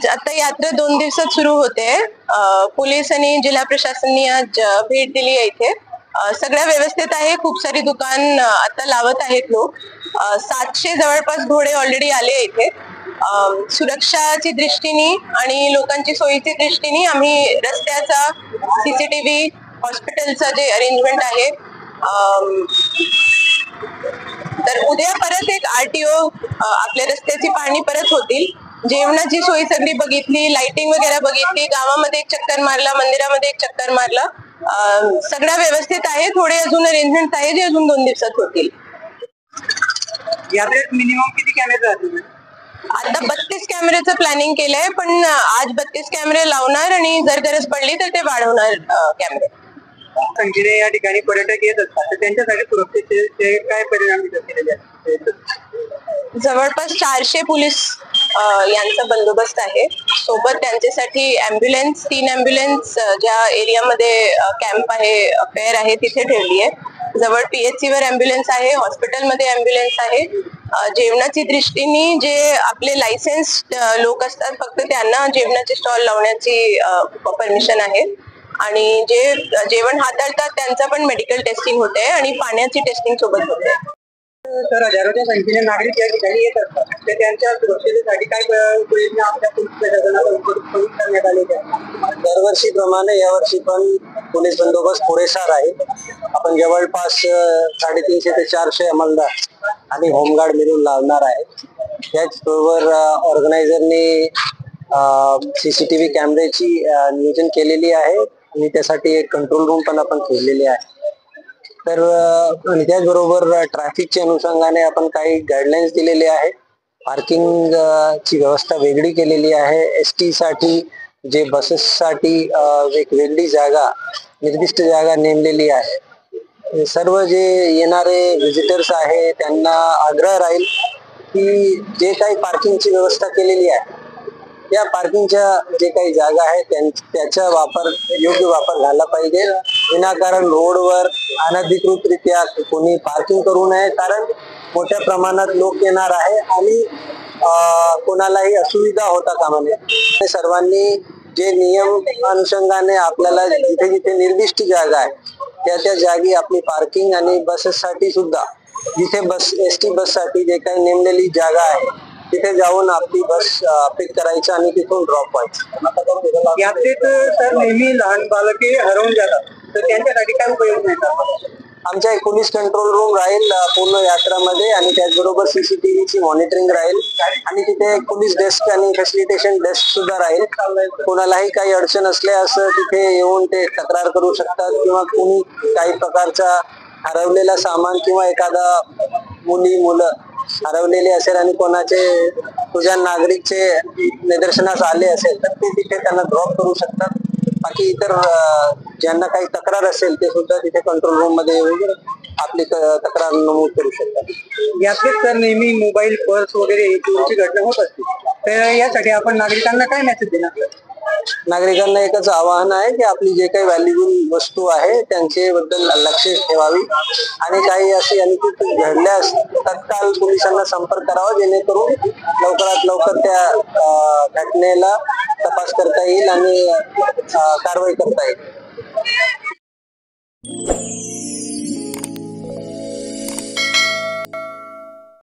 आता यात्रा 2 दिवसात सुरू होते. पोलीस आणि जिल्हा प्रशासनाने आज भेट दिली आहे इथे. सगळं व्यवस्थित आहे. खूप सारी दुकान आता लावत आहेत लोक. 700 जवळपास घोडे ऑलरेडी आले इथे. सुरक्षाची दृष्टीने आणि लोकांची सोयीची दृष्टीने आम्ही रस्त्याचा सीसीटीव्ही, हॉस्पिटलचा जे अरेंजमेंट आहे, तर उद्या परत एक आरटीओ आपल्या रस्त्याची पाहणी परत होतील. जेवणाची सोय सगळी बघितली, लाइटिंग वगैरे बघितली, गावामध्ये एक चक्कर मारला, मंदिरामध्ये एक चक्कर मारला. सगळं व्यवस्थित आहे. थोडे अजून अरेंजमेंट आहे जे अजून 2 दिवसात होतील. यात्रेत मिनिमम किती कॅमेरे राहतील? आता 32 कॅमेऱ्याचं प्लॅनिंग केलंय, पण आज 32 कॅमेरे लावणार आणि जर गरज पडली तर ते वाढवणार कॅमेरे. संख्येने या ठिकाणी पर्यटक येत असतात, तर त्यांच्यासाठी सुरक्षेचे काय परिणाम केलेले आहेत? जवळपास 400 पोलीस यांचा बंदोबस्त आहे. सोबत त्यांच्यासाठी अँब्युलन्स, 3 अँब्युलन्स ज्या एरियामध्ये कॅम्प आहे, फेअर आहे, तिथे ठेवली आहे. जवळ PHC वर अँब्युलन्स आहे, हॉस्पिटलमध्ये अँब्युलन्स आहे. जेवणाची दृष्टीने जे आपले लायसन्स लोक असतात, फक्त त्यांना जेवणाचे स्टॉल लावण्याची परमिशन आहे. आणि जे जेवण हाताळतात त्यांचा पण मेडिकल टेस्टिंग होते आणि पाण्याची टेस्टिंग सोबत होते. तर हजारोच्या संख्येने नागरिक या ठिकाणी येत असतात, तर त्यांच्या सुरक्षेसाठी काय उपाययोजना आपल्या पोलीस प्रशासनाला करण्यात आलेल्या आहेत? दरवर्षीप्रमाणे यावर्षी पण पोलीस बंदोबस्त पुरेसा राहील. आपण जवळपास 350 ते 400 अंमलदार आणि होमगार्ड मिळून लावणार आहे. त्याचबरोबर ऑर्गनायझरनी CCTV कॅमेऱ्याची नियोजन केलेली आहे आणि त्यासाठी एक कंट्रोल रूम पण आपण ठेवलेली आहे. तर त्याचबरोबर ट्रॅफिकच्या अनुषंगाने आपण काही गाईडलाईन्स दिलेले आहे. पार्किंग ची व्यवस्था वेगळी केलेली आहे. ST साठी जे बसेससाठी एक वेगळी जागा, निर्दिष्ट जागा नेमलेली आहे. सर्व जे येणारे व्हिजिटर्स आहे त्यांना आग्रह राहील की जे काही पार्किंगची व्यवस्था केलेली आहे त्या पार्किंगच्या जे काही जागा आहे त्याचा योग्य वापर झाला पाहिजे. विनाकारण रोडवर अनधिकृतरित्या कोणी पार्किंग करू नये, कारण मोठ्या प्रमाणात लोक येणार आहे आणि कोणालाही असुविधा होता कामा नये. सर्वांनी जे नियम अनुषंगाने आपल्याला जिथे जिथे निर्दिष्ट जागा आहे त्या जागी आपली पार्किंग आणि बसेससाठी सुद्धा जिथे ST बससाठी जे काही नेमलेली जागा आहे तिथे जाऊन आपली बस पिक करायचं आणि तिथून ड्रॉप व्हायचं. यात्रेत तर नेहमी लहान बालके हरवून जातात, तर त्यांच्यासाठी काय उपयोग येतात? आमच्या एक पोलीस कंट्रोल रूम राहील पूर्ण यात्रामध्ये आणि त्याचबरोबर CCTVची मॉनिटरिंग राहील आणि तिथे एक पोलीस डेस्क आणि फॅसिलिटेशन डेस्क सुद्धा राहील. कोणालाही काही अडचण असल्यास तिथे येऊन ते तक्रार करू शकतात किंवा कोणी काही प्रकारचा हरवलेला सामान किंवा एखादा मुलं हरवलेले असेल आणि कोणाचे तुझ्या नागरिकचे निदर्शनास आले असेल तर ते तिथे त्यांना ड्रॉप करू शकतात. बाकी इतर ज्यांना काही तक्रार असेल ते सुद्धा तिथे कंट्रोल रूम मध्ये येऊन आपली तक्रार नमूद करू शकतात. यात्रेत तर नेहमी मोबाईल, पर्स वगैरे चोरीची घटना होत असते, तर यासाठी आपण नागरिकांना काय मेसेज देणार? नागरिकांना एकच आवाहन आहे की आपली जे काही व्हॅल्युएबल वस्तू आहे त्यांच्याबद्दल लक्ष ठेवावी आणि काही असे अनुचित घडल्यास तत्काळ पोलिसांना संपर्क करावा, जेणेकरून लवकरात लवकर त्या घटनेला तपास करता येईल आणि कारवाई करता येईल.